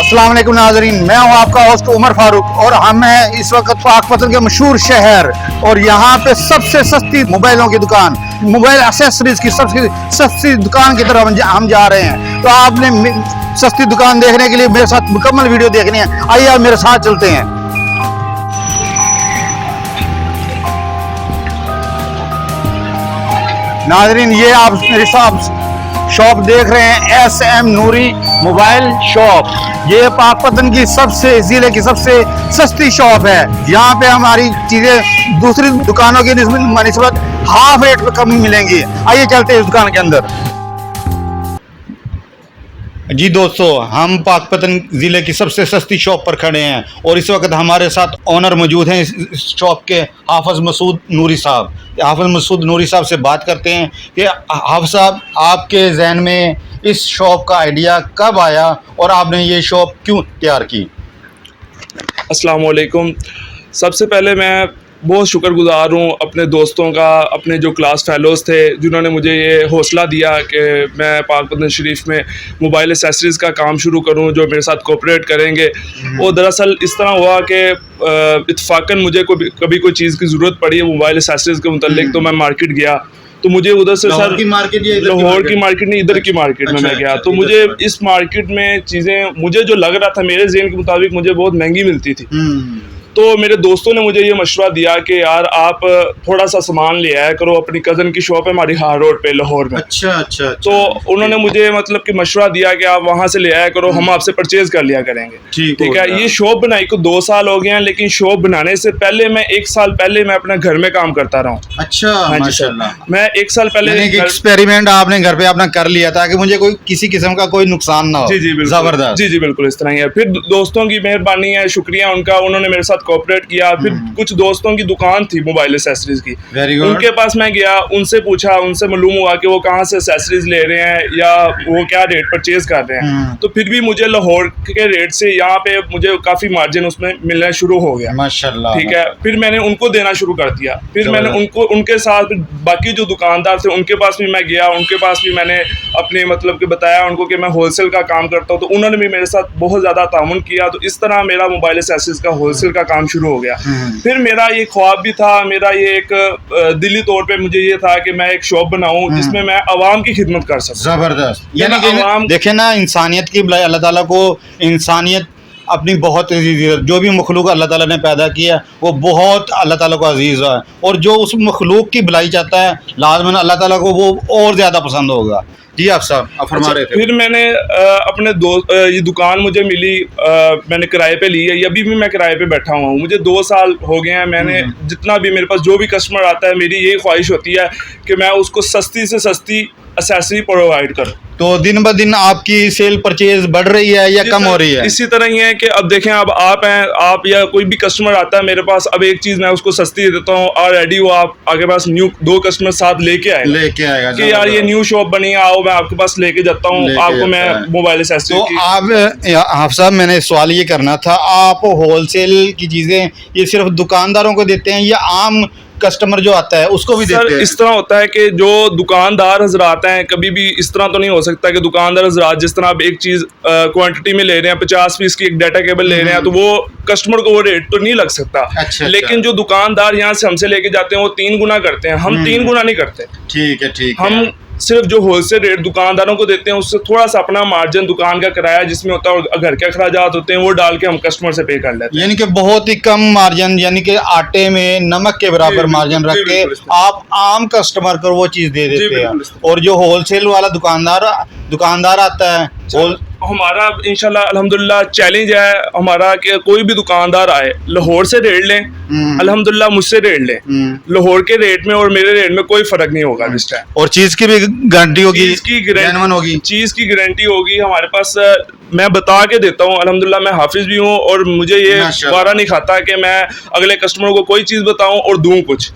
अस्सलाम वालेकुम नाज़रीन, मैं हूं आपका होस्ट उमर फारूक और हम हैं इस वक्त पाकपतन के मशहूर शहर और यहाँ पे सबसे सस्ती मोबाइलों की दुकान, मोबाइल एक्सेसरीज की सबसे सस्ती दुकान की तरफ हम जा रहे हैं। तो आपने सस्ती दुकान देखने के लिए मेरे साथ मुकम्मल वीडियो देखनी है। आइए आप मेरे साथ चलते हैं। नाज़रीन, ये आप मेरे साथ शॉप देख रहे हैं, SM नूरी मोबाइल शॉप। ये पाकपतन की सबसे जिले की सबसे सस्ती शॉप है। यहाँ पे हमारी चीजें दूसरी दुकानों की निस्बत हाफ रेट पे कम मिलेंगी। आइए चलते हैं इस दुकान के अंदर। जी दोस्तों, हम पाकपतन ज़िले की सबसे सस्ती शॉप पर खड़े हैं और इस वक्त हमारे साथ ओनर मौजूद हैं इस शॉप के, हाफिज़ मसूद नूरी साहब। हाफिज़ मसूद नूरी साहब से बात करते हैं कि हाफिज़ साहब, आपके जहन में इस शॉप का आइडिया कब आया और आपने ये शॉप क्यों तैयार की? अस्सलाम वालेकुम। सबसे पहले मैं बहुत शुक्रगुज़ार हूँ अपने दोस्तों का, अपने जो क्लास फेलोज़ थे जिन्होंने मुझे ये हौसला दिया कि मैं पाकपतन शरीफ में मोबाइल एक्सेसरीज़ का काम शुरू करूँ, जो मेरे साथ कोऑपरेट करेंगे। और दरअसल इस तरह हुआ कि इत्फाकन मुझे कभी कोई चीज़ की ज़रूरत पड़ी है मोबाइल एक्सेसरीज़ के मुतालिक, तो मैं मार्केट गया तो मुझे उधर से लाहौर की मार्केट, ये लाहौर की मार्केट नहीं, इधर की मार्केट में मैं गया तो मुझे इस मार्केट में चीज़ें, मुझे जो लग रहा था मेरे ज़हन के मुताबिक मुझे बहुत महंगी मिलती थी। तो मेरे दोस्तों ने मुझे ये मशवरा दिया कि यार आप थोड़ा सा सामान ले आया करो, अपनी कज़न की शॉप है हमारी हार रोड पे लाहौर में। अच्छा। तो उन्होंने मुझे मतलब कि मशवरा दिया कि आप वहाँ से ले आया करो, हम आपसे परचेज कर लिया करेंगे। ठीक है। ये शॉप बनाई को 2 साल हो गए हैं, लेकिन शॉप बनाने से पहले मैं 1 साल पहले मैं अपने घर में काम करता रहा हूँ। अच्छा, हाँ माशाल्लाह। मैं 1 साल पहले एक्सपेरिमेंट आपने घर पे अपना कर लिया ताकि मुझे कोई किसी किस्म का कोई नुकसान ना हो। जी बिल्कुल, जबरदस्त। जी बिल्कुल इस तरह ही है। फिर दोस्तों की मेहरबानी है, शुक्रिया उनका, उन्होंने मेरे साथ कोऑपरेट किया। फिर कुछ दोस्तों की दुकान थी मोबाइल एक्सेसरीज की, उनके पास मैं गया, उनसे पूछा, उनसे मालूम हुआ कि वो कहाँ से एक्सेसरीज ले रहे हैं या वो क्या रेट परचेज कर रहे हैं। तो फिर भी मुझे लाहौर के रेट से यहाँ पे मुझे काफी मार्जिन उसमें मिलना शुरू हो गया, माशाल्लाह। ठीक है। फिर मैंने उनको देना शुरू कर दिया। फिर मैंने उनके साथ बाकी जो दुकानदार थे उनके पास भी मैं गया, उनके पास भी मैंने अपने मतलब कि बताया उनको कि मैं होलसेल का काम करता हूँ, तो उन्होंने भी मेरे साथ बहुत ज्यादा ताउन किया। तो इस तरह मेरा मोबाइल एक्सेसरीज का होलसेल का काम शुरू हो गया। फिर मेरा ये ख्वाब भी था, मेरा ये एक दिली तौर पे मुझे ये था कि मैं एक शॉप बनाऊं जिसमें मैं आवाम की खिदमत कर सकूं। जबरदस्त। यानी कि देखे ना, इंसानियत की बजाय अल्लाह ताला को इंसानियत अपनी बहुत जो भी मखलूक अल्लाह ताला ने पैदा किया वो बहुत अल्लाह ताला को अजीज़ है, और जो उस मखलूक की भलाई चाहता है लाज़िमन अल्लाह ताला को वो और ज़्यादा पसंद होगा। जी आप साहब आप फरमा रहे थे। फिर मैंने अपने दोस्त, ये दुकान मुझे मिली, मैंने किराए पे ली है, अभी भी मैं किराए पे बैठा हुआ हूँ, मुझे 2 साल हो गए हैं। मैंने जितना भी मेरे पास जो भी कस्टमर आता है, मेरी यही ख्वाहिश होती है कि मैं उसको सस्ती से सस्ती एक्सेसरी प्रोवाइड करूँ। तो दिन ब दिन आपकी सेल परचेज बढ़ रही है या कम हो रही है? इसी तरह ही है कि अब देखें, अब आप हैं, आप या कोई भी कस्टमर आता है मेरे पास, अब एक चीज़ मैं उसको सस्ती दे देता हूँ, ऑलरेडी वो आप आपके पास न्यू 2 कस्टमर साथ लेके आएगा कि यार ये न्यू शॉप बनी है, आओ मैं आपके पास लेके जाता हूँ, आपको मैं मोबाइल एक्सेसरी। तो आप साहब, मैंने सवाल ये करना था, आप होलसेल की चीज़ें ये सिर्फ दुकानदारों को देते हैं या आम कस्टमर जो आता है उसको भी देते हैं? इस तरह होता है कि जो दुकानदार हजरात हैं, कभी भी इस तरह तो नहीं हो सकता कि दुकानदार हजरात जिस तरह आप एक चीज़ क्वांटिटी में ले रहे हैं, 50 पीस की एक डाटा केबल ले रहे हैं, तो वो कस्टमर को वो रेट तो नहीं लग सकता। लेकिन जो दुकानदार यहाँ से हमसे लेके जाते हैं वो 3 गुना करते हैं, हम 3 गुना नहीं करते। ठीक है। हम सिर्फ जो होलसेल रेट दुकानदारों को देते हैं उससे थोड़ा सा अपना मार्जिन, दुकान का किराया जिसमें होता है और घर के अखराजात होते हैं, वो डाल के हम कस्टमर से पे कर लेते हैं। यानी कि बहुत ही कम मार्जिन, यानी कि आटे में नमक के बराबर मार्जिन रख के आप आम कस्टमर को वो चीज़ दे देते हैं। और जो होलसेल वाला दुकानदार आता है, हमारा इंशाल्लाह अल्हम्दुलिल्लाह चैलेंज है हमारा कि कोई भी दुकानदार आए, लाहौर से रेट लें, अल्हम्दुलिल्लाह मुझसे रेट लें, लाहौर के रेट में और मेरे रेट में कोई फर्क नहीं होगा इस टाइम। और चीज़ की भी गारंटी होगी, चीज़ की गारंटी होगी हमारे पास। मैं बता के देता हूँ, अल्हम्दुलिल्लाह मैं हाफिज भी हूँ और मुझे ये बारा नहीं खाता कि मैं अगले कस्टमर को कोई चीज़ बताऊँ और दूँ कुछ।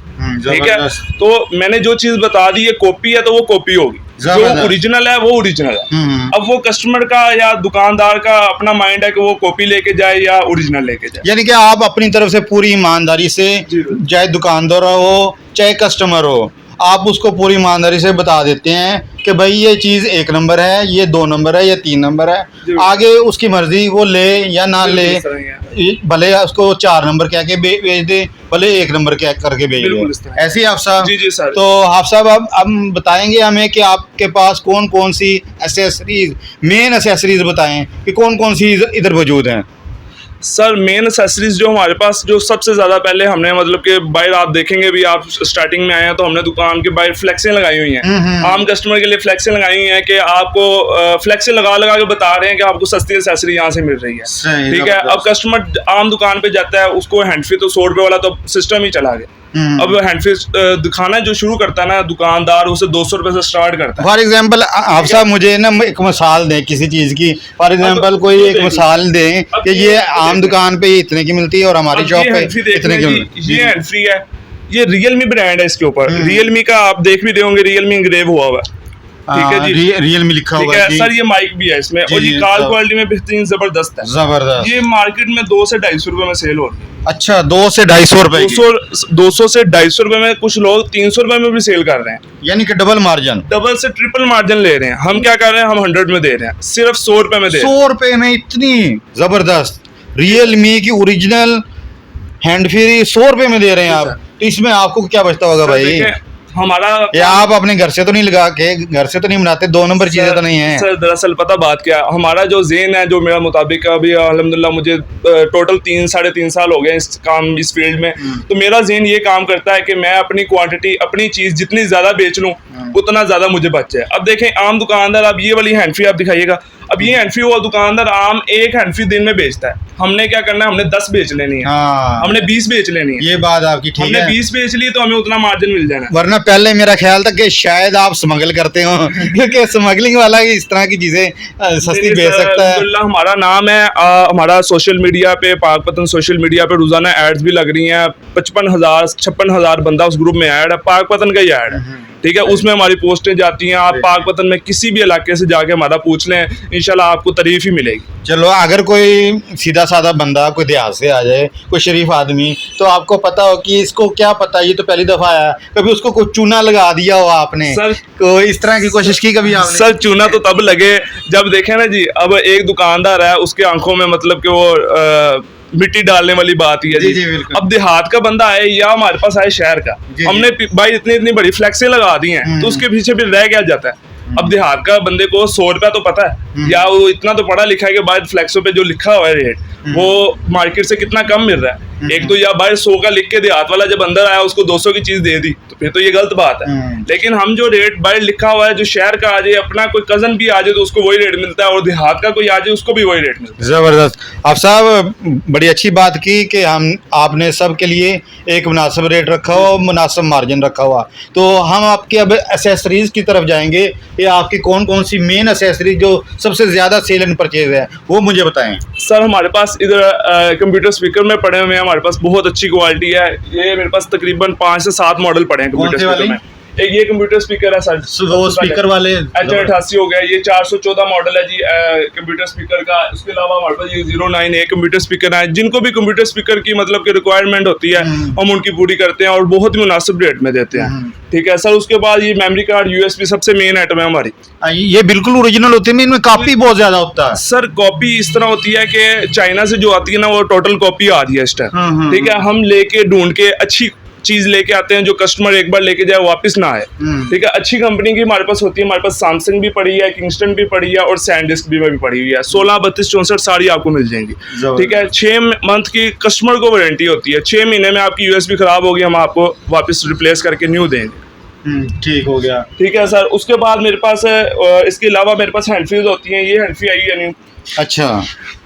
ठीक है। तो मैंने जो चीज़ बता दी, ये कॉपी है तो वो कॉपी होगी, जो ओरिजिनल है वो ओरिजिनल है। अब वो कस्टमर का या दुकानदार का अपना माइंड है कि वो कॉपी लेके जाए या ओरिजिनल लेके जाए। यानी कि आप अपनी तरफ से पूरी ईमानदारी से, चाहे दुकानदार हो चाहे कस्टमर हो, आप उसको पूरी ईमानदारी से बता देते हैं कि भाई ये चीज़ 1 नंबर है, ये 2 नंबर है, ये 3 नंबर है, जी। आगे उसकी मर्जी, वो ले या ना ले, बिल्कुल इस तरह ही है। भले उसको 4 नंबर कह के भेज दे, भले 1 नंबर क्या करके भेज बिल्कुल इस दे। तरह। ऐसे ही आप साहब? जी, जी सर। तो आप साहब अब बताएंगे हमें कि आपके पास कौन कौन सी एसेसरीज, मेन एसेसरीज बताएं कि कौन कौन सी इधर मौजूद हैं। सर मेन एक्सेसरीज जो हमारे पास जो सबसे ज़्यादा पहले हमने मतलब कि बाहर आप देखेंगे भी, आप स्टार्टिंग में आए हैं तो हमने दुकान के बाहर फ्लेक्सें लगाई हुई हैं। आम कस्टमर के लिए फ्लेक्सें लगाई हुई हैं कि आपको फ्लेक्सें लगा लगा के बता रहे हैं कि आपको सस्ती एक्सेसरी यहाँ से मिल रही है। ठीक है, अब कस्टमर आम दुकान पे जाता है, उसको हैंड फ्री तो 100 रुपये वाला तो सिस्टम ही चला गया। अब हैंड फ्री दिखाना जो शुरू करता है ना दुकानदार, उसे 200 रुपये से स्टार्ट करता है। फॉर एग्जाम्पल आप साहब मुझे ना एक मिसाल दें किसी चीज़ की। फॉर एग्जाम्पल कोई एक मिसाल दें कि ये आम दुकान पे इतने की मिलती है और हमारी शॉप पे इतने की मिलती है। ये हैंड फ्री है, ये रियलमी ब्रांड है, इसके ऊपर रियलमी का आप देख भी रहे होंगे, रियलमी इंग्रेव हुआ हुआ है। ठीक है जी, रियलमी लिखा ठीक हुआ है है सर। ये माइक भी है इसमें, और ये कॉल क्वालिटी में बेहतरीन जबरदस्त है, जबरदस्त। ये मार्केट में 200 से 250 रुपए में सेल हो रही है। अच्छा, 200 से 250 रुपए की। 200 से 250 रुपए में, कुछ लोग 300 रुपए में भी सेल कर रहे हैं, यानी कि डबल मार्जिन, डबल से ट्रिपल मार्जिन ले रहे हैं। हम क्या कर रहे हैं, हम 100 में दे रहे हैं, सिर्फ 100 रुपए में दे रहे हैं। 100 रुपए में इतनी जबरदस्त रियलमी की ओरिजिनल हैंड फ्री 100 रुपए में दे रहे हैं आप, तो इसमें आपको क्या बचता होगा सर भाई? देखिए, हमारा या आप अपने घर से तो नहीं लगा के, घर से तो नहीं बनाते, 2 नंबर चीजें तो नहीं है? सर दरअसल पता बात क्या है, हमारा जो ज़ेन है, जो मेरा मुताबिक अभी अल्हम्दुलिल्लाह मुझे टोटल 3-3.5 साल हो गए इस काम, इस फील्ड में। तो मेरा ज़ेन ये काम करता है कि मैं अपनी क्वांटिटी, अपनी चीज़ जितनी ज़्यादा बेच लूँ उतना ज़्यादा मुझे बच जाए। अब देखें आम दुकानदार, अब ये वाली हैंड फ्री आप दिखाइएगा, अब ये हैंड फ्री हुआ दुकानदार आम एक हैंड फ्री दिन में बेचता है। हमने क्या करना है, हमने 10 बेच लेनी है, हाँ, हमने 20 बेच लेनी है। ये बात आपकी ठीक हमने है। 20 बेच ली तो हमें उतना मार्जिन मिल जाना है। वरना पहले मेरा ख्याल था कि शायद आप स्मगल करते हो क्योंकि स्मगलिंग वाला ही इस तरह की चीजें सस्ती बेच सकता है। अल्हम्दुलिल्लाह हमारा नाम है, हमारा सोशल मीडिया पे, पाकपतन सोशल मीडिया पे रोजाना एड्स भी लग रही हैं। 55,000-56,000 बंदा उस ग्रुप में ऐड है, पाकपतन का ही ऐड है। ठीक है, उसमें हमारी पोस्टें जाती हैं। आप पाकपतन में किसी भी इलाके से जाके हमारा पूछ लें, इंशाल्लाह आपको तारीफ ही मिलेगी। चलो, अगर कोई सीधा साधा बंदा कोई देहात से आ जाए, कोई शरीफ आदमी, तो आपको पता हो कि इसको क्या पता, ये तो पहली दफा आया, कभी उसको कोई चूना लगा दिया हो आपने? सर कोई इस तरह की कोशिश की कभी आपने? सर चूना तो तब लगे जब देखे ना जी, अब एक दुकानदार है, उसके आंखों में मतलब कि वो मिट्टी डालने वाली बात ही है जी, जी, बिल्कुल। अब देहात का बंदा आए या हमारे पास आए शहर का, हमने भाई इतनी इतनी बड़ी फ्लेक्सें लगा दी हैं, तो उसके पीछे भी रह क्या जाता है। अब देहात का बंदे को 100 रुपया तो पता है, या वो इतना तो पढ़ा लिखा है कि बाद फ्लेक्सों पे जो लिखा हुआ है रेट, वो मार्केट से कितना कम मिल रहा है। एक तो या भाई 100 का लिख के देहात वाला जब अंदर आया उसको 200 की चीज दे दी, तो फिर तो ये गलत बात है। लेकिन हम जो रेट बाहर लिखा हुआ है, जो शहर का आ जाए, अपना कोई कजन भी आ जाए तो उसको वही रेट मिलता है, और देहात का कोई आ जाए उसको भी वही रेट मिलता है। जबरदस्त। आप साहब बड़ी अच्छी बात की कि हम आपने सब के लिए एक मुनासिब रेट रखा हुआ, मुनासिब मार्जिन रखा हुआ। तो हम आपके अब एसेसरीज की तरफ जाएंगे कि आपकी कौन कौन सी मेन एसेसरीज जो सबसे ज्यादा सेल एंड परचेज है, वो मुझे बताएं। सर हमारे पास इधर कंप्यूटर स्पीकर में पड़े हुए हैं, हमारे पास बहुत अच्छी क्वालिटी है। ये मेरे पास तकरीबन 5 से 7 मॉडल पड़े हैं कंप्यूटर स्पीकर में। एक ये कंप्यूटर स्पीकर है सर, वो स्पीकर वाले H88 हो गया, ये 414 मॉडल है जी कंप्यूटर स्पीकर का। उसके अलावा हमारे पास ये 09A कंप्यूटर स्पीकर है। जिनको भी कंप्यूटर स्पीकर की मतलब की रिक्वायरमेंट होती है हम उनकी पूरी करते हैं और बहुत ही मुनासिब रेट में देते हैं। ठीक है सर, उसके बाद ये मेमोरी कार्ड, USB सबसे मेन आइटम है हमारी। ये बिल्कुल ओरिजिनल होते हैं, इनमें कॉपी बहुत ज्यादा होता है। सर कॉपी इस तरह होती है कि चाइना से जो आती है ना, वो टोटल कॉपी आ रही है इस टाइम। ठीक है, हम लेके ढूंढ के अच्छी चीज लेके आते हैं जो कस्टमर एक बार लेके जाए वापस ना आए। ठीक है, अच्छी कंपनी की हमारे पास होती है। हमारे पास सैमसंग भी पड़ी है, किंगस्टन भी पड़ी है और सैनडिस्क भी पड़ी हुई है। 16, 32, 64 सारी आपको मिल जाएंगी। ठीक है, 6 मंथ की कस्टमर को वारंटी होती है। 6 महीने में आपकी USB खराब होगी, हम आपको वापस रिप्लेस करके न्यू देंगे। ठीक हो गया। ठीक है सर, उसके बाद मेरे पास इसके अलावा मेरे पास हैंड फ्रीज होती हैं। ये हैंड फ्री आई है न्यू। अच्छा,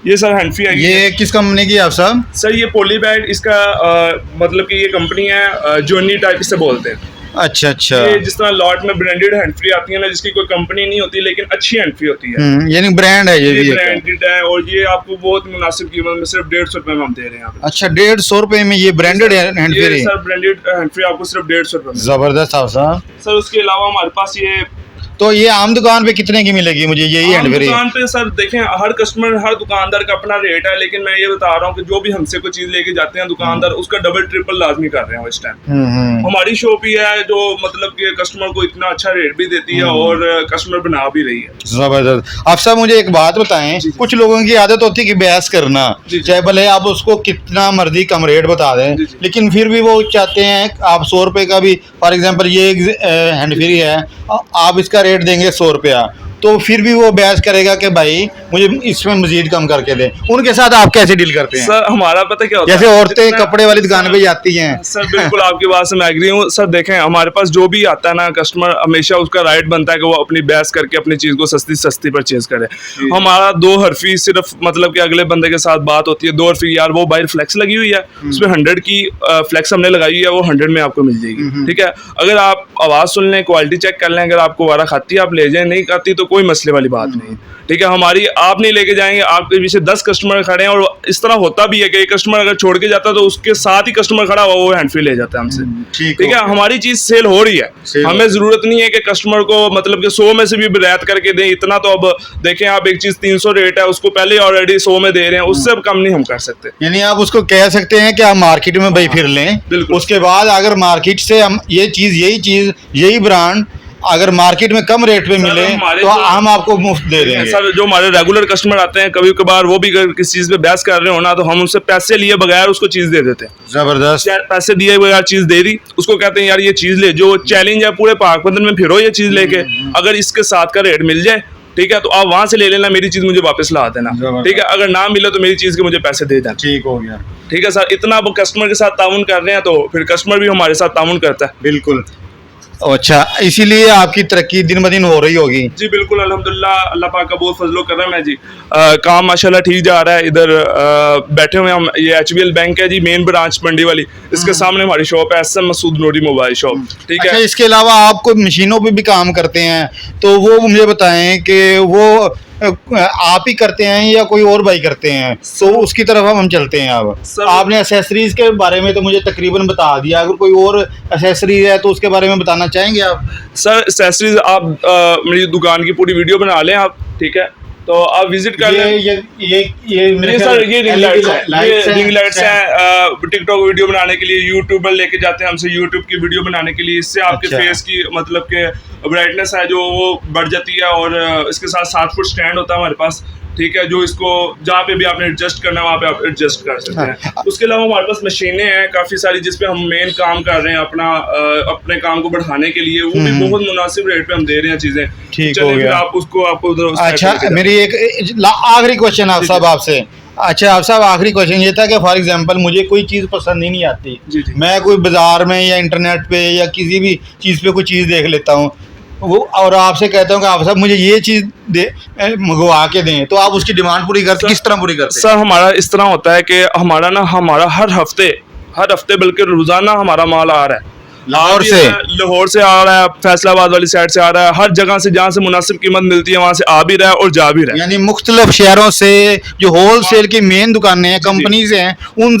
ये सर हैंड फ्री आई है। ये किस कंपनी की है आप साहब? सर ये पॉलीबैग, इसका मतलब कि ये कंपनी है जोनी टाइप से बोलते हैं। अच्छा अच्छा, ये जिस तरह लॉट में ब्रांडेड हैंड फ्री आती है ना, जिसकी कोई कंपनी नहीं होती लेकिन अच्छी हैंड फ्री होती है। यानी ब्रांड है ये भी? ब्रांडेड है और ये आपको बहुत मुनासिब कीमत में सिर्फ 150 रुपए में हम दे रहे हैं यहाँ पे। अच्छा, 150 रुपए में ये branded hand free? Sir branded hand free आपको सिर्फ 150 रुपए में। जबरदस्त साहब। सर उसके अलावा हमारे पास ये तो ये आम दुकान पे कितने की मिलेगी मुझे यही हैंड फ्री? दुकान पे सर देखें, हर कस्टमर, हर दुकानदार का अपना रेट है, लेकिन मैं ये बता रहा हूँ कि जो भी हमसे कोई चीज लेके जाते हैं दुकानदार, उसका डबल ट्रिपल लाजमी कर रहे हैं इस टाइम। हमारी शॉप ही है जो मतलब कि कस्टमर को इतना अच्छा रेट भी देती है और कस्टमर बना भी रही है। जबरदस्त। आप सब मुझे एक बात बताएं, कुछ लोगों की आदत होती है कि बहस करना, चाहे भले आप उसको कितना मर्जी कम रेट बता दें, लेकिन फिर भी वो चाहते हैं आप 100 रुपए का भी, फॉर एग्जांपल ये एक हैंड फ्री है, आप इसका रेट देंगे 100 रुपया, तो फिर भी वो बहस करेगा कि भाई मुझे इसमें मजीद कम करके दें। उनके साथ आप कैसे डील करते हैं? सर हमारा पता क्या होता है, जैसे औरतें कपड़े वाली दुकान पे जाती हैं। सर बिल्कुल आपकी बात से मैं एग्री हूँ सर। देखें, हमारे पास जो भी आता है ना कस्टमर, हमेशा उसका राइट बनता है कि वो अपनी बहस करके अपनी चीज़ को सस्ती सस्ती परचेज करे। हमारा 2 हरफी सिर्फ मतलब कि अगले बंदे के साथ बात होती है, 2 हरफी यार वो बाहर फ्लेक्स लगी हुई है, उसमें 100 की फ्लेक्स हमने लगाई हुई है, वो 100 में आपको मिल जाएगी। ठीक है, अगर आप आवाज़ सुन लें, क्वालिटी चेक कर लें, अगर आपको वारा खाती है आप ले जाएं, नहीं खाती तो कोई मसले वाली बात नहीं। ठीक है, हमारी आप नहीं लेके जाएंगे, आपके पीछे 10 कस्टमर खड़े हैं, और इस तरह होता भी है कि एक कस्टमर अगर छोड़ के जाता है तो उसके साथ ही कस्टमर खड़ा हुआ वो हैंड फ्री ले जाता है हमसे। ठीक है, हमारी चीज सेल हो रही है, हमें जरूरत नहीं है कि कस्टमर को मतलब कि 100 में से भी रियायत करके दें इतना। तो अब देखें, आप एक चीज 300 रेट है, उसको पहले ऑलरेडी 100 में दे रहे हैं, उससे अब कम नहीं हम कर सकते। यानी आप उसको कह सकते हैं कि आप मार्केट में भाई फिर लें, उसके बाद अगर मार्केट से हम यही चीज यही ब्रांड अगर मार्केट में कम रेट पे मिले तो हम आपको मुफ्त दे देंगे। सर जो हमारे रेगुलर कस्टमर आते हैं, कभी कभार वो भी किसी चीज पे बहस कर रहे हो ना, तो हम उनसे पैसे लिए बगैर उसको चीज दे देते हैं। जबरदस्त। पैसे दिए बगैर चीज दे दी, उसको कहते हैं यार ये चीज ले, जो चैलेंज है पूरे पाकपतन में फिरो ये चीज लेके, अगर इसके साथ का रेट मिल जाए ठीक है तो आप वहां से ले लेना, मेरी चीज मुझे वापस ला देना। ठीक है, अगर ना मिले तो मेरी चीज के मुझे पैसे दे देना। ठीक हो गया। ठीक है सर, इतना अब कस्टमर के साथ ताउन कर रहे हैं तो फिर कस्टमर भी हमारे साथ ताउन करता है। बिल्कुल। अच्छा, इसीलिए आपकी तरक्की दिन ब दिन हो रही होगी। जी बिल्कुल, अल्हम्दुलिल्लाह, अल्लाह पाक का बहुत फजलो करम है जी। काम माशाल्लाह ठीक जा रहा है। इधर बैठे हुए हम, ये HBL बैंक है जी, मेन ब्रांच मंडी वाली, इसके सामने हमारी शॉप है, SM मसूद नूरी मोबाइल शॉप। ठीक है, इसके अलावा आप कोई मशीनों पे भी काम करते हैं, तो वो मुझे बताएं कि वो आप ही करते हैं या कोई और भाई करते हैं, तो उसकी तरफ हम चलते हैं। अब आपने एसेसरीज के बारे में तो मुझे तकरीबन बता दिया, अगर कोई और एसेसरीज है तो उसके बारे में बताना चाहेंगे आप? सर एसेसरीज आप मेरी दुकान की पूरी वीडियो बना लें आप, ठीक है, तो आप विजिट कर लें। ये सर ये रिंग लाइट्स हैं, टिकटॉक वीडियो बनाने के लिए, यूट्यूबर लेके जाते हैं हमसे यूट्यूब की वीडियो बनाने के लिए, इससे आपके फेस की मतलब के ब्राइटनेस है जो वो बढ़ जाती है, और इसके साथ 7 फुट स्टैंड होता है हमारे पास। ठीक है, जो इसको जहाँ पे भी आपने एडजस्ट करना है वहाँ पे आप एडजस्ट कर सकते हैं। उसके अलावा हमारे पास मशीनें हैं काफ़ी सारी जिसपे हम मेन काम कर रहे हैं अपने काम को बढ़ाने के लिए, वो भी बहुत मुनासिब रेट पे हम दे रहे हैं चीज़ें। ठीक हो गया। आपको अच्छा, मेरी एक आखिरी क्वेश्चन आप साहब आपसे। अच्छा आप साहब, आखिरी क्वेश्चन ये था कि फॉर एग्जांपल मुझे कोई चीज़ पसंद ही नहीं आती, मैं कोई बाजार में या इंटरनेट पे या किसी भी चीज़ पे कोई चीज़ देख लेता हूँ वो, और आपसे कहता हूँ कि आप साहब मुझे ये चीज़ मंगवा के दें, तो आप उसकी डिमांड पूरी करते, किस तरह पूरी करते हैं? सर हमारा इस तरह होता है कि हमारा हर हफ्ते बल्कि रोजाना हमारा माल आ रहा है, लाहौर से आ रहा है, फैसलाबाद वाली साइड से आ रहा है, हर जगह से जहाँ से मुनासिब कीमत मिलती है वहाँ से आ भी रहा है और जा भी रहा है। यानी मुख्तलिफ शहरों से जो होल सेल की मेन दुकानें हैं, कंपनीज हैं,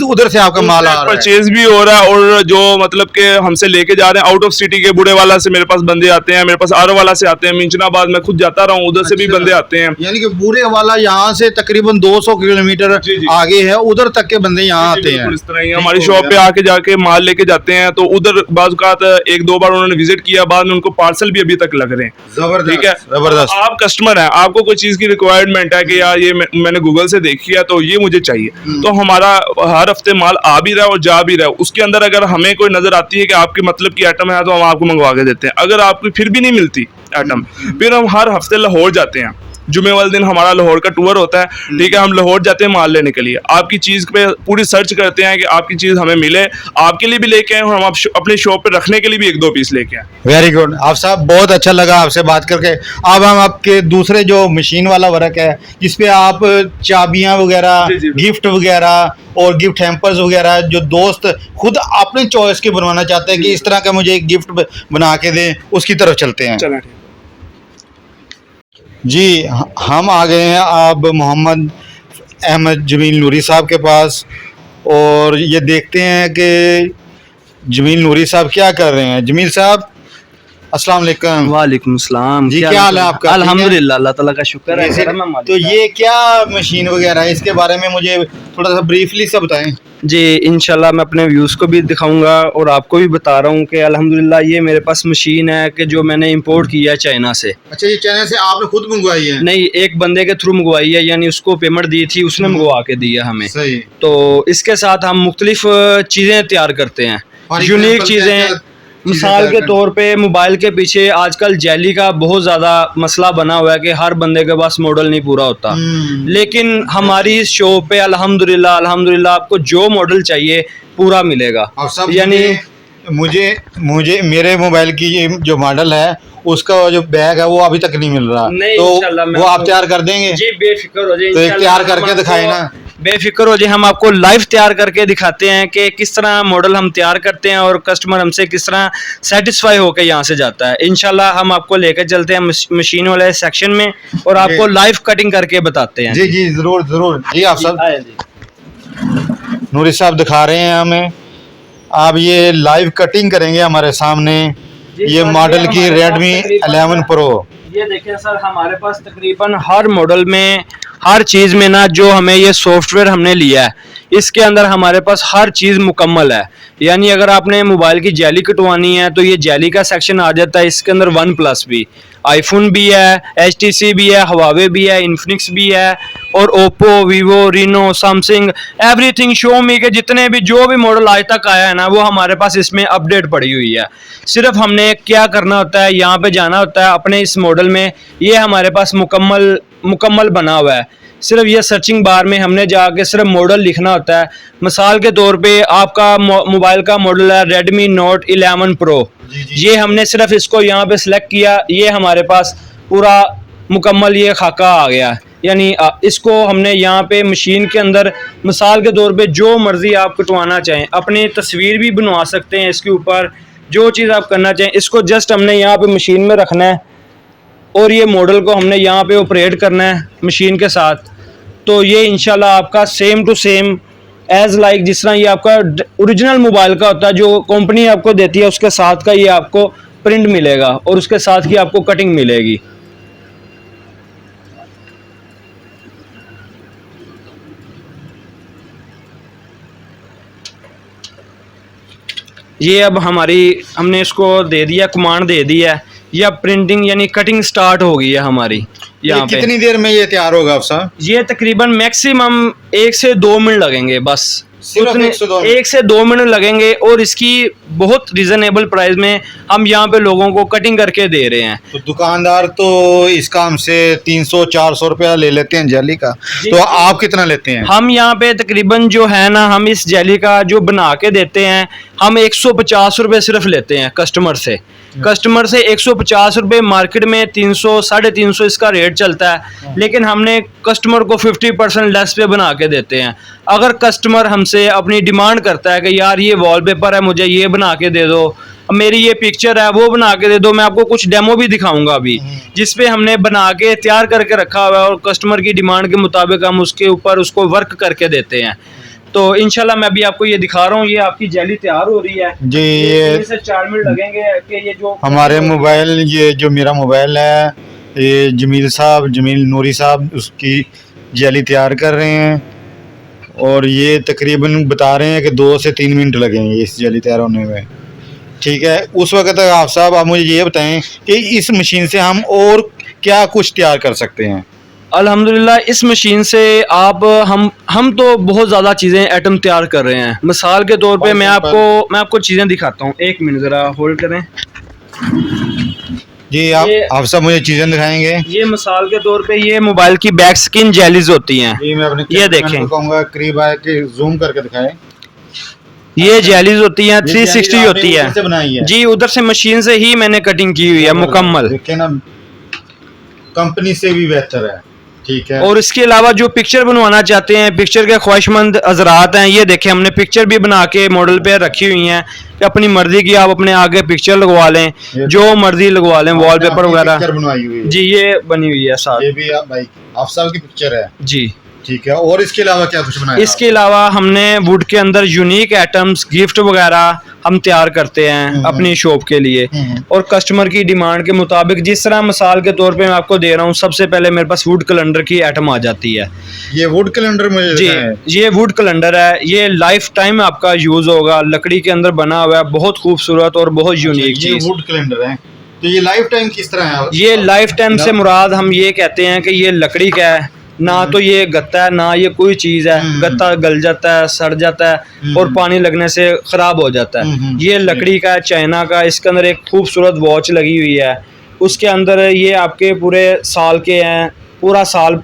उधर से आपका माल आ रहा है, परचेज भी हो रहा है, और जो मतलब के हमसे लेके जा रहे हैं आउट ऑफ सिटी के बूढ़े वाला से मेरे पास बंदे आते हैं, मेरे पास आरो वाला से आते हैं, मिंचनाबाद में खुद जाता रहा हूँ, उधर से भी बंदे आते हैं। यानी कि बूढ़े वाला यहाँ से तकरीबन 200 किलोमीटर आगे है, उधर तक के बंदे यहाँ आते हैं। इस तरह ही हमारी शॉप पे आके जाके माल लेके जाते हैं, तो उधर बाज़ 1-2 बार उन्होंने विजिट किया, बाद में उनको पार्सल भी अभी तक लग रहे हैं। जबरदस्त। ठीक है, जबरदस्त। आप कस्टमर हैं, आपको कोई चीज की रिक्वायरमेंट है कि यार ये मैंने गूगल से देखी है तो ये मुझे चाहिए, तो हमारा हर हफ्ते माल आ भी रहा है और जा भी रहा है। उसके अंदर अगर हमें कोई नजर आती है कि आपकी मतलब की आइटम है तो हम आपको मंगवा के देते हैं। अगर आपकी फिर भी नहीं मिलती आइटम, फिर हम हर हफ्ते लाहौर जाते हैं, जुमे वाले दिन हमारा लाहौर का टूर होता है। ठीक है, हम लाहौर जाते हैं माल लेने के लिए, आपकी चीज़ पे पूरी सर्च करते हैं कि आपकी चीज़ हमें मिले, आपके लिए भी लेके आए और हम अपने शॉप पे रखने के लिए भी 1-2 पीस लेके आए। Very good. आप साहब बहुत अच्छा लगा आपसे बात करके। अब हम आपके दूसरे जो मशीन वाला वर्क है जिसपे आप चाबियाँ वगैरह, गिफ्ट वगैरह और गिफ्ट हैम्पर्स वगैरह जो दोस्त खुद अपने चॉइस के बनवाना चाहते हैं कि इस तरह का मुझे एक गिफ्ट बना के दें, उसकी तरफ चलते हैं। जी, हम आ गए हैं अब मोहम्मद अहमद जमील नूरी साहब के पास, और ये देखते हैं कि जमील नूरी साहब क्या कर रहे हैं। जमील साहब, अस्सलाम वालेकुम। वालेकुम सलाम। जी, क्या हाल है आपका? अल्हम्दुलिल्लाह, अल्लाह ताला का शुक्र है। जैसे- करम है मालिक तो का। ये क्या मशीन वगैरह है, इसके बारे में मुझे थोड़ा सा ब्रीफली सा बताएं। जी इंशाल्लाह मैं अपने व्यूज़ को भी दिखाऊंगा और आपको भी बता रहा हूँ कि अल्हम्दुलिल्लाह ये मेरे पास मशीन है कि जो मैंने इंपोर्ट किया है चाइना से। अच्छा, ये चाइना से आपने खुद मंगवाई है? नहीं, एक बंदे के थ्रू मंगवाई है, यानी उसको पेमेंट दी थी, उसने मंगवा के दी है हमें। सही। तो इसके साथ हम मुख्तलिफ चीज़ें तैयार करते हैं, और यूनिक एग्जाम्पल क्या-क्या चीज़ें। चीज़ें मिसाल तैयार के करते तौर पे मोबाइल के पीछे आजकल जेली का बहुत ज़्यादा मसला बना हुआ है कि हर बंदे के पास मॉडल नहीं पूरा होता। लेकिन हमारी इस शॉप पे अल्हम्दुलिल्लाह अल्हम्दुलिल्लाह आपको जो मॉडल चाहिए पूरा मिलेगा। और सब यानी मुझे मुझे मेरे मोबाइल की ये जो मॉडल है उसका जो बैग है वो अभी तक नहीं मिल रहा, नहीं, तो इंशाल्लाह मैं वो आप आपको- तैयार कर देंगे? जी बेफिक्र हो जाए, तो एक इंशाल्लाह तैयार हम करके आपको- दिखाए ना। बेफिक्र हो जाए, हम आपको लाइव तैयार करके दिखाते हैं कि किस तरह मॉडल हम तैयार करते हैं और कस्टमर हमसे किस तरह सेटिस्फाई होकर यहाँ से जाता है। इंशाल्लाह हम आपको लेकर चलते हैं मशीन वाले सेक्शन में और आपको लाइव कटिंग करके बताते हैं। जी जी जरूर जरूर। जी आप सब आए जी। नूरी साहब दिखा रहे हैं हमें, आप ये लाइव कटिंग करेंगे हमारे सामने। जी ये सर, मॉडल की हमारे पास रेडमी तकरीबन 11 प्रो। ये देखिए सर, हमारे पास तकरीबन हर मॉडल में हर चीज़ में ना, जो हमें ये सॉफ्टवेयर हमने लिया है इसके अंदर हमारे पास हर चीज़ मुकम्मल है। यानी अगर आपने मोबाइल की जेली कटवानी है तो ये जेली का सेक्शन आ जाता है। इसके अंदर वन प्लस भी, आईफोन भी है, HTC भी है, हवावे भी है, इन्फिनिक्स भी है और Oppo, Vivo, Reno, Samsung, everything, शोमी के जितने भी जो भी मॉडल आज तक आया है ना वो हमारे पास इसमें अपडेट पड़ी हुई है। सिर्फ हमने क्या करना होता है, यहाँ पे जाना होता है अपने इस मॉडल में, ये हमारे पास मुकम्मल बना हुआ है। सिर्फ ये सर्चिंग बार में हमने जाके सिर्फ मॉडल लिखना होता है। मिसाल के तौर पे आपका मोबाइल का मॉडल है रेडमी नोट 11 प्रो, ये हमने सिर्फ इसको यहाँ पे सिलेक्ट किया, ये हमारे पास पूरा मुकम्मल ये खाका आ गया। यानी इसको हमने यहाँ पे मशीन के अंदर मिसाल के तौर पे जो मर्ज़ी आप कटवाना चाहें, अपनी तस्वीर भी बनवा सकते हैं इसके ऊपर, जो चीज़ आप करना चाहें। इसको जस्ट हमने यहाँ पे मशीन में रखना है और ये मॉडल को हमने यहाँ पे ऑपरेट करना है मशीन के साथ। तो ये इंशाल्लाह आपका same to same age like जिस तरह ये आपका ओरिजिनल मोबाइल का होता है, जो कंपनी आपको देती है उसके साथ का ये आपको प्रिंट मिलेगा और उसके साथ की आपको कटिंग मिलेगी। ये अब हमने इसको दे दिया, कमांड दे दिया है, ये अब प्रिंटिंग यानी कटिंग स्टार्ट हो गई है हमारी यहाँ पे। कितनी देर में ये तैयार होगा आप साहब? ये तकरीबन मैक्सिमम 1 से 2 मिनट लगेंगे बस, सिर्फ उतने 1 से 2 मिनट लगेंगे और इसकी बहुत रिजनेबल प्राइस में हम यहाँ पे लोगों को कटिंग करके दे रहे हैं। तो दुकानदार तो इस काम से 300-400 रुपया ले लेते हैं जेली का, तो आप कितना लेते हैं? हम यहाँ पे तकरीबन जो है ना, हम इस जेली का जो बना के देते हैं हम 150 रुपये सिर्फ लेते हैं कस्टमर से। कस्टमर से 150 रुपये, मार्केट में 300 350 इसका रेट चलता है, लेकिन हमने कस्टमर को 50% लेस पे बना के देते हैं। अगर कस्टमर हमसे अपनी डिमांड करता है कि यार ये वॉलपेपर है मुझे ये बना के दे दो, मेरी ये पिक्चर है वो बना के दे दो, मैं आपको कुछ डेमो भी दिखाऊंगा अभी जिसपे हमने बना के तैयार करके रखा हुआ है और कस्टमर की डिमांड के मुताबिक हम उसके ऊपर उसको वर्क करके देते हैं। तो इंशाल्लाह मैं भी आपको ये दिखा रहा हूँ, ये आपकी जेली तैयार हो रही है जी। ये 3 से 4 मिनट लगेंगे कि ये जो हमारे मोबाइल, ये जो मेरा मोबाइल है, ये जमील नूरी साहब उसकी जेली तैयार कर रहे हैं और ये तकरीबन बता रहे हैं कि 2 से 3 मिनट लगेंगे इस जेली तैयार होने में। ठीक है, उस वक्त तक आप मुझे ये बताएं कि इस मशीन से हम और क्या कुछ तैयार कर सकते हैं? अल्हम्दुलिल्लाह इस मशीन से हम तो बहुत ज़्यादा चीज़ें आइटम तैयार कर रहे हैं। मिसाल के तौर पे मैं आपको चीज़ें दिखाता हूँ, 1 मिनट ज़रा होल्ड करें। जी आप सब मुझे चीज़ें दिखाएंगे। ये मिसाल के तौर पे ये मोबाइल की बैक स्किन जेलीज होती हैं। मैं अपने ये देखें, कहूँगा करीब आए कि जूम करके दिखाएं। ये जेलीज होती हैं, 360 होती है। से बनाई है जी, उधर से मशीन से ही मैंने कटिंग की हुई है मुकम्मल। देखें ना, कंपनी से भी बेहतर है। ठीक है, और इसके अलावा जो पिक्चर बनवाना चाहते हैं, पिक्चर के ख्वाहिशमंद हजरात हैं, ये देखें हमने पिक्चर भी बना के मॉडल पे रखी हुई हैं कि अपनी मर्जी की आप अपने आगे पिक्चर लगवा लें, जो मर्जी लगवा लें, वॉलपेपर वगैरह बनवाई हुई है। जी ये बनी हुई है साथ। ये भी भाई अफसल की पिक्चर है जी ठीक है। और इसके अलावा क्या कुछ बनाया? इसके अलावा हमने वुड के अंदर यूनिक आइटम्स, गिफ्ट वगैरह हम तैयार करते हैं अपनी शॉप के लिए, और कस्टमर की डिमांड के मुताबिक, जिस तरह मिसाल के तौर पे मैं आपको दे रहा हूँ, सबसे पहले मेरे पास वुड कैलेंडर की आइटम आ जाती है। ये वुड कैलेंडर मुझे जी, ये वुड कैलेंडर है, ये लाइफ टाइम आपका यूज होगा, लकड़ी के अंदर बना हुआ है, बहुत खूबसूरत और बहुत यूनिक ये चीज। वुड कैलेंडर है, तो ये लाइफ टाइम किस तरह है? ये लाइफ टाइम से मुराद हम ये कहते हैं कि ये लकड़ी का है, ना तो ये गत्ता है ना ये कोई चीज है। गत्ता गल जाता है, सड़ जाता है और पानी लगने से खराब हो जाता है। ये लकड़ी का है, चाइना का। इसके अंदर एक खूबसूरत वॉच लगी हुई है, उसके अंदर ये आपके पूरे साल के हैं, पूरा साल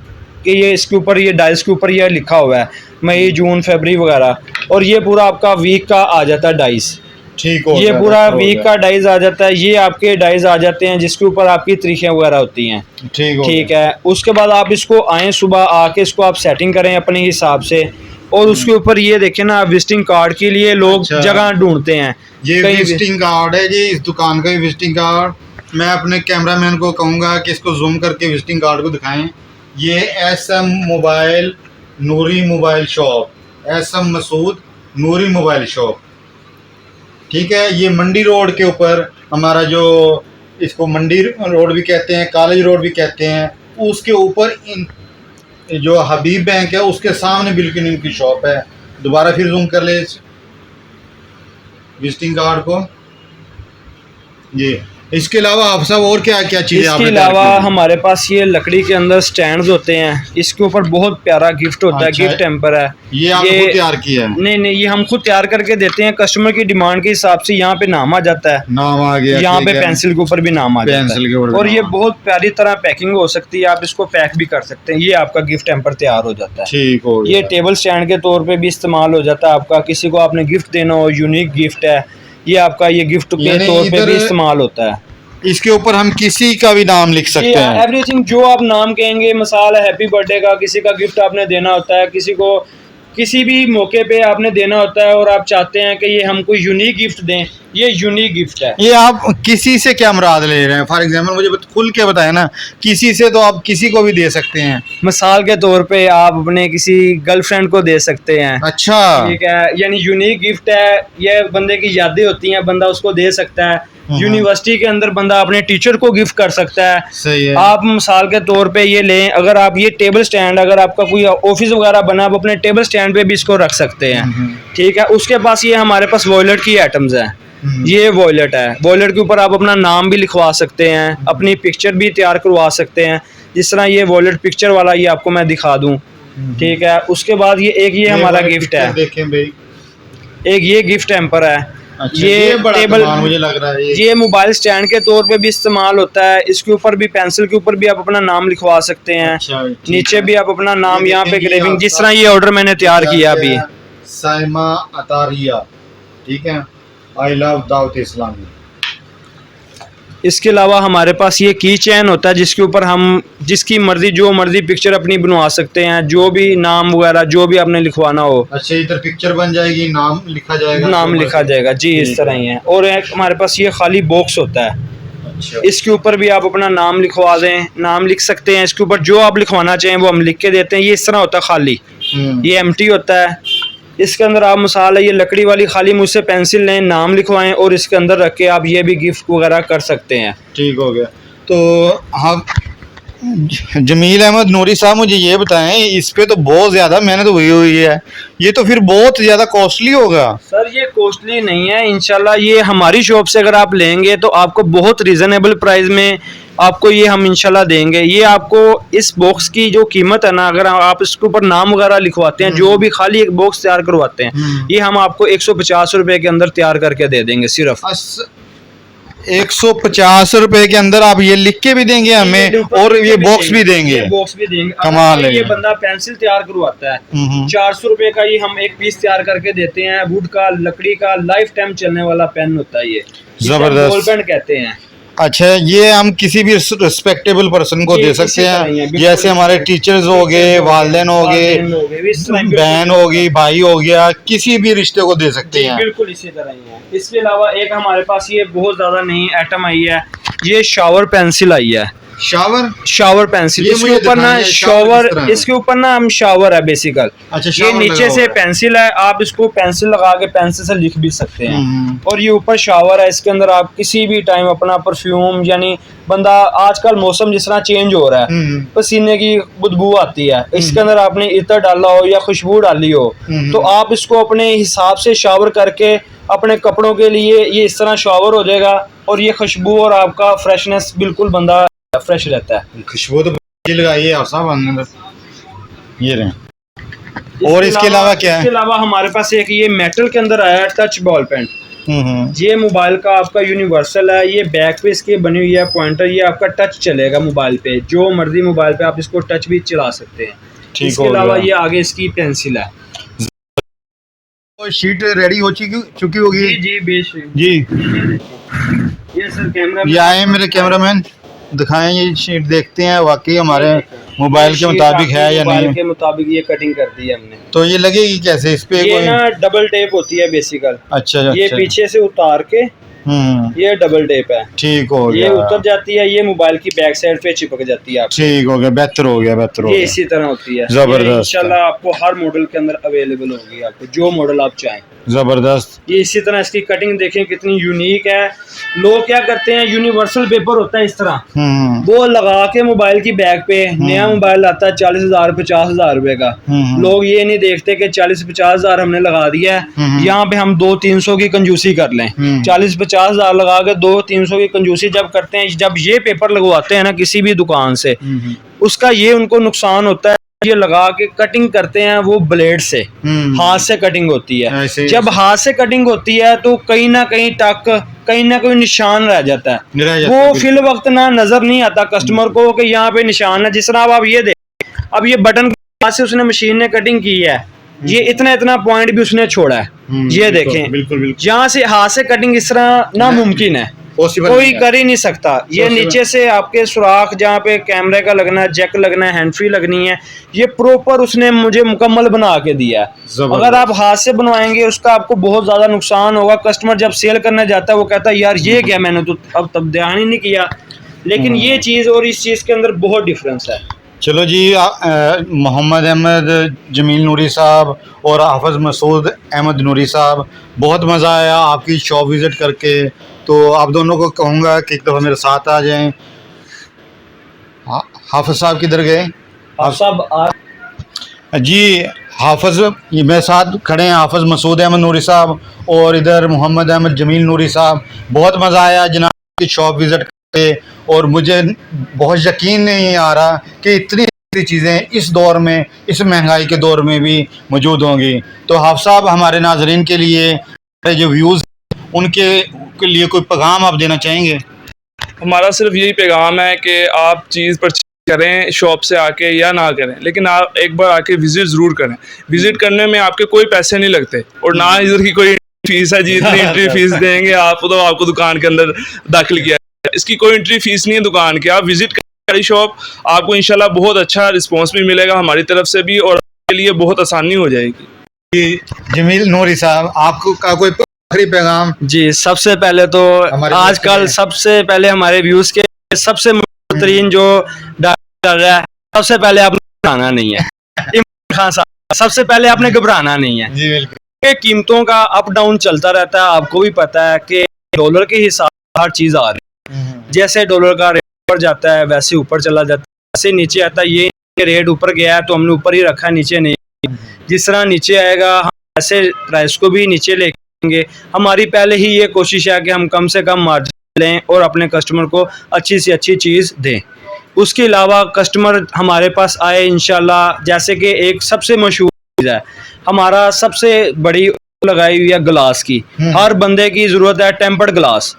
के ये इसके ऊपर, ये डाइस के ऊपर ये लिखा हुआ है मई जून फरवरी वगैरह, और ये पूरा आपका वीक का आ जाता है डाइस। ठीक हो ये पूरा वीक का डाइज आ जाता है, ये आपके डाइज आ जाते हैं जिसके ऊपर आपकी तारीखें वगैरह होती हैं। ठीक है, उसके बाद आप इसको आए, सुबह आके इसको आप सेटिंग करें अपने हिसाब से, और उसके ऊपर ये देखें ना, विजिटिंग कार्ड के लिए लोग जगह ढूंढते हैं। ये विजिटिंग कार्ड है जी, इस दुकान का विजिटिंग कार्ड। मैं अपने कैमरामैन को कहूँगा कि इसको जूम करके विजिटिंग कार्ड को दिखाएं। ये SM मोबाइल नूरी मोबाइल शॉप, SM मसूद नूरी मोबाइल शॉप, ठीक है। ये मंडी रोड के ऊपर हमारा, जो इसको मंडी रोड भी कहते हैं, कॉलेज रोड भी कहते हैं, उसके ऊपर इन जो हबीब बैंक है उसके सामने बिल्कुल इनकी शॉप है। दोबारा फिर जूम कर ले इस विजिटिंग कार्ड को। ये इसके अलावा आप सब और क्या क्या चीज़ें? इसके अलावा हमारे पास ये लकड़ी के अंदर स्टैंड्स होते हैं, इसके ऊपर बहुत प्यारा गिफ्ट होता है, गिफ्ट टेम्पर है। ये आपने खुद तैयार किया है? नहीं, ये हम खुद तैयार करके देते हैं, कस्टमर की डिमांड के हिसाब से। यहाँ पे नाम आ जाता है, नाम आ गया, यहाँ पे पेंसिल के ऊपर भी नाम आ जाता है, और ये बहुत प्यारी तरह पैकिंग हो सकती है, आप इसको पैक भी कर सकते हैं। ये आपका गिफ्ट टेम्पर तैयार हो जाता है। ठीक हो गया। ये टेबल स्टैंड के तौर पे भी इस्तेमाल हो जाता है आपका, किसी को आपने गिफ्ट देना हो, यूनिक गिफ्ट है, ये आपका ये गिफ्ट के तौर पे भी इस्तेमाल होता है। इसके ऊपर हम किसी का भी नाम लिख सकते हैं, एवरीथिंग जो आप नाम कहेंगे। मिसाल है हैप्पी बर्थडे का, किसी का गिफ्ट आपने देना होता है, किसी को किसी भी मौके पे आपने देना होता है और आप चाहते हैं कि ये हमको यूनिक गिफ्ट दें, ये यूनिक गिफ्ट है। ये आप किसी से क्या मुराद ले रहे हैं? फॉर एग्जांपल मुझे खुल के बताएं ना, किसी से तो आप किसी को भी दे सकते हैं। मिसाल के तौर पे आप अपने किसी गर्लफ्रेंड को दे सकते हैं। अच्छा, ठीक है, यानी यूनिक गिफ्ट है, ये बंदे की यादें होती हैं, बंदा उसको दे सकता है। यूनिवर्सिटी के अंदर बंदा अपने टीचर को गिफ्ट कर सकता है। सही है। आप मिसाल के तौर पे ये लें, अगर आप ये टेबल स्टैंड, अगर आपका कोई ऑफिस वगैरह बना, आप अपने टेबल स्टैंड पे भी इसको रख सकते हैं। ठीक है, उसके पास ये हमारे पास वॉलेट की आइटम्स हैं। ये वॉलेट है, वॉलेट के ऊपर आप अपना नाम भी लिखवा सकते हैं, अपनी पिक्चर भी तैयार करवा सकते हैं। जिस तरह ये वॉलेट पिक्चर वाला, ये आपको मैं दिखा दूं। ठीक है, उसके बाद ये हमारा गिफ्ट है, देखें भाई, एक ये गिफ्ट टेम्पर है। अच्छा, ये टेबल, मुझे लग रहा है ये मोबाइल स्टैंड के तौर पे भी इस्तेमाल होता है। इसके ऊपर भी, पेंसिल के ऊपर भी आप अपना नाम लिखवा सकते हैं। अच्छा, नीचे भी आप अपना नाम यहाँ पे ग्रेविंग, जिस तरह ये ऑर्डर मैंने तैयार किया अभी, साइमा अतारिया, ठीक है, आई लव दावत इस्लामी। इसके अलावा हमारे पास ये की चैन होता है, जिसके ऊपर हम जिसकी मर्जी, जो मर्जी पिक्चर अपनी बनवा सकते हैं, जो भी नाम वगैरह जो भी आपने लिखवाना हो। अच्छा, इधर पिक्चर बन जाएगी, नाम लिखा जाएगा, नाम लिखा जाएगा जी, इस तरह ही है। और एक हमारे पास ये खाली बॉक्स होता है, अच्छा, इसके ऊपर भी आप अपना नाम लिखवा दें, नाम लिख सकते हैं। इसके ऊपर जो आप लिखवाना चाहें वो हम लिख के देते हैं। ये इस तरह होता है खाली, ये एम्प्टी होता है। इसके अंदर आप मिसाल है, ये लकड़ी वाली खाली मुझसे पेंसिल लें, नाम लिखवाएं और इसके अंदर रख के आप ये भी गिफ्ट वगैरह कर सकते हैं। ठीक हो गया। तो हाँ, जमील अहमद नूरी साहब, मुझे ये बताएं, इस पे तो बहुत ज़्यादा मेहनत हुई है, ये तो फिर बहुत ज़्यादा कॉस्टली होगा। सर ये कॉस्टली नहीं है, इंशाल्लाह ये हमारी शॉप से अगर आप लेंगे तो आपको बहुत रिजनेबल प्राइस में आपको ये हम इंशाल्लाह देंगे। ये आपको इस बॉक्स की जो कीमत है ना, अगर आप इसके ऊपर नाम वगैरह लिखवाते हैं, जो भी खाली एक बॉक्स तैयार करवाते हैं, ये हम आपको 150 रुपए के अंदर तैयार करके दे देंगे। सिर्फ 150 रुपए के अंदर आप ये लिख के भी देंगे हमें, और ये बॉक्स भी देंगे। बॉक्स भी देंगे। कमाल है। ये बंदा पेंसिल तैयार करवाता है, 400 रुपए का ये हम एक पीस तैयार करके देते हैं। वुड का, लकड़ी का, लाइफ टाइम चलने वाला पेन होता है ये, जबरदस्त बॉल पेन कहते हैं। अच्छा, ये हम किसी भी रिस्पेक्टेबल पर्सन को दे सकते हैं, जैसे हमारे टीचर्स हो गए, वालिदैन हो गए, बहन होगी, भाई हो गया, किसी भी रिश्ते को दे सकते हैं। बिल्कुल इसी तरह ही है। इसके अलावा एक हमारे पास ये बहुत ज्यादा नई आइटम आई है, ये शावर पेंसिल आई है। Shower pencil. ये इसके मुझे ऊपर ना दिखाइए, शावर किस शावर, तरह है? इसके ऊपर ना हम शावर है बेसिकल। अच्छा, ये शावर नीचे लगा से हुआ है। पेंसिल है, आप इसको पेंसिल लगा के पेंसिल से लिख भी सकते हैं। हम्म। और ये ऊपर शावर है, इसके अंदर आप किसी भी टाइम अपना परफ्यूम, यानी बंदा आजकल मौसम जिस तरह चेंज हो रहा है, पसीने की बदबू आती है, इसके अंदर आपने इत्र डाला हो या खुशबू डाली हो, तो आप इसको अपने हिसाब से शावर करके अपने कपड़ों के लिए ये इस तरह शावर हो जाएगा, और ये खुशबू और आपका फ्रेशनेस बिल्कुल बंदा फ्रेश रहता है। खुशबू तो ये लगाइए आप साहब अंदर, ये रहे। और इसके अलावा क्या इसके है? अलावा हमारे पास एक ये मेटल के अंदर आया है टच बॉल पेन। ये मोबाइल का आपका यूनिवर्सल है, ये बैक पे इसकी बनी हुई है पॉइंटर, ये आपका टच चलेगा मोबाइल पे, जो मर्जी मोबाइल पे आप इसको टच भी चला सकते हैं। ठीक इसके हो अलावा गया। ये आगे इसकी पेंसिल है। शीट रेडी हो चुकी होगी जी बेशक जी। ये सर कैमरा ये आए मेरे कैमरामैन, दिखाएं ये शीट, देखते हैं वाकई हमारे मोबाइल के मुताबिक है या मोबाइल नहीं। के मुताबिक ये कटिंग कर दी है हमने। तो ये लगेगी कैसे इस पे? ये कोई ना डबल टेप होती है बेसिकल। अच्छा ये अच्छा। पीछे से उतार के ये डबल टेप है, ठीक हो ये गया। उतर जाती है, ये मोबाइल की बैक साइड पे चिपक जाती है आपको। ठीक हो गया, बेहतर हो गया, बेहतर हो ये गया। इसी तरह होती है। जबरदस्त। ये इंशाल्लाह आपको हर मॉडल के अंदर अवेलेबल होगी, आपको जो मॉडल आप चाहें। जबरदस्त। ये इसी तरह इसकी कटिंग देखें कितनी यूनिक है। लोग क्या करते हैं, यूनिवर्सल पेपर होता है इस तरह, वो लगा के मोबाइल की बैक पे, नया मोबाइल आता है 40,000 50,000 रुपए का, लोग ये नहीं देखते कि 40-50,000 हमने लगा दिया है, यहाँ पे हम 200-300 की कंजूसी कर लें। 40-50,000 लगा के 200-300 की कंजूसी जब करते हैं, जब ये पेपर लगवाते हैं ना किसी भी दुकान से, उसका ये उनको नुकसान होता है, ये लगा के कटिंग करते हैं वो ब्लेड से, हाथ से कटिंग होती है। जब हाथ से कटिंग होती है तो कहीं ना कहीं टक, कहीं ना कोई निशान रह जाता है, वो फिल वक्त ना नजर नहीं आता कस्टमर को कि यहाँ पे निशान है। जिस तरह आप ये देखें, अब ये बटन के हाथ से उसने मशीन ने कटिंग की है, ये इतना इतना पॉइंट भी उसने छोड़ा है, ये देखें। बिल्कुल यहाँ से हाथ से कटिंग इस तरह नामुमकिन है, कोई कर ही नहीं सकता। ये नीचे से आपके सुराख जहाँ पे कैमरे का लगना है, जैक लगना है, हैंड फ्री लगनी है, ये प्रॉपर उसने मुझे मुकम्मल बना के दिया है। अगर आप हाथ से बनवाएंगे उसका आपको बहुत ज्यादा नुकसान होगा। कस्टमर जब सेल करने जाता है वो कहता है यार ये क्या, मैंने तो अब तब ध्यान ही नहीं किया। लेकिन ये चीज और इस चीज के अंदर बहुत डिफरेंस है। चलो जी, मोहम्मद अहमद जमील नूरी साहब और हाफिज़ मसूद अहमद नूरी साहब, बहुत मज़ा आया आपकी शॉप विज़िट करके। तो आप दोनों को कहूँगा कि एक दफ़ा मेरे साथ आ जाएं। हाफिज़ साहब किधर गए? आप सब जी, हाफिज़ ये मेरे साथ खड़े हैं, हाफिज़ मसूद अहमद नूरी साहब और इधर मोहम्मद अहमद जमील नूरी साहब। बहुत मज़ा आया जनाब की शॉप विज़िट करके, और मुझे बहुत यकीन नहीं आ रहा कि इतनी चीज़ें इस दौर में, इस महंगाई के दौर में भी मौजूद होंगी। तो हाफिज़ साहब, हमारे नाज़रीन के लिए, जो व्यूज़ उनके लिए कोई पैगाम आप देना चाहेंगे? हमारा सिर्फ यही पैगाम है कि आप चीज़ परचेज करें शॉप से आके या ना करें, लेकिन आप एक बार आके विजिट ज़रूर करें। विजिट करने में आपके कोई पैसे नहीं लगते, और ना इधर की कोई फीस है जी, इतनी एंट्री फीस देंगे आप तो आपको दुकान के अंदर दाखिल किया। इसकी कोई एंट्री फीस नहीं है दुकान की। आप विजिट करें शॉप, आपको इंशाल्लाह बहुत अच्छा रिस्पॉन्स भी मिलेगा हमारी तरफ से भी, और आपके लिए बहुत आसानी हो जाएगी। जमील नूरी साहब, आपको का कोई आखिरी पैगाम? जी, सबसे पहले तो आजकल सबसे पहले हमारे व्यूज के सबसे बेहतरीन जो डर रहा है, सबसे पहले आपने घबराना नहीं है। इमरान खान साहब, सबसे पहले आपने घबराना नहीं है। जी बिल्कुल। कीमतों का अप डाउन चलता रहता है, आपको भी पता है कि डॉलर के हिसाब से हर चीज आ रही है। जैसे डॉलर का रेट ऊपर जाता है वैसे ऊपर चला जाता है, वैसे नीचे आता है। ये रेट ऊपर गया है तो हमने ऊपर ही रखा है, नीचे नहीं। जिस तरह नीचे आएगा हम ऐसे प्राइस को भी नीचे लेंगे। हमारी पहले ही ये कोशिश है कि हम कम से कम मार्जिन लें और अपने कस्टमर को अच्छी से अच्छी चीज़ दें। उसके अलावा कस्टमर हमारे पास आए इंशाल्लाह, जैसे कि एक सबसे मशहूर चीज़ है हमारा सबसे बड़ी लगाई हुई है ग्लास की। हर बंदे की जरूरत है टेम्पर्ड ग्लास,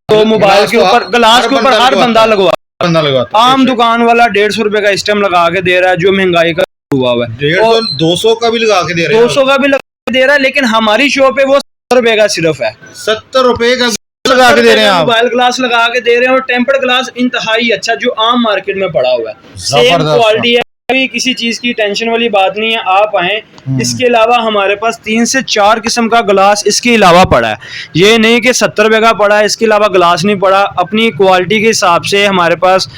तो मोबाइल के ऊपर ग्लास के ऊपर हर बंदा लगवा। आम दुकान वाला 150 रुपए का स्टैम्प लगा के दे रहा है, जो महंगाई का हुआ है 150 200 का भी लगा के दे रहे हैं, 200 का भी लगा के दे रहा है। लेकिन हमारी शॉप पे वो 70 रुपए का सिर्फ है, 70 रुपए का लगा के दे रहे हैं आप। मोबाइल ग्लास लगा के दे रहे हैं, और टेम्पर्ड ग्लास इंतहाई अच्छा जो आम मार्केट में पड़ा हुआ है, सेम क्वालिटी है, किसी चीज की टेंशन वाली बात नहीं है। आप आए। इसके अलावा हमारे पास 3 से 4 किस्म का ग्लास इसके अलावा पड़ा है। ये नहीं कि 70 रुपए का पड़ा है इसके अलावा ग्लास नहीं पड़ा। अपनी क्वालिटी के हिसाब से हमारे पास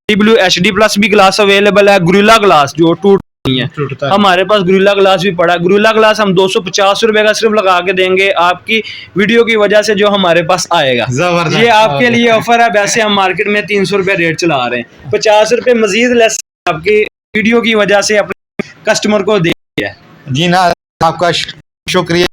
ब्लू HD प्लस भी ग्लास अवेलेबल है, गुरिल्ला ग्लास जो टूट नहीं है, हमारे पास गुरिल्ला ग्लास भी पड़ा है। गुरिल्ला ग्लास हम 250 रुपए का सिर्फ लगा के देंगे आपकी वीडियो की वजह से जो हमारे पास आएगा। ये आपके लिए ऑफर है, वैसे हम मार्केट में 300 रुपए रेट चला रहे हैं, 50 रुपए मजीद लेस आपकी वीडियो की वजह से अपने कस्टमर को दे दिया है। जी ना, आपका शुक्रिया।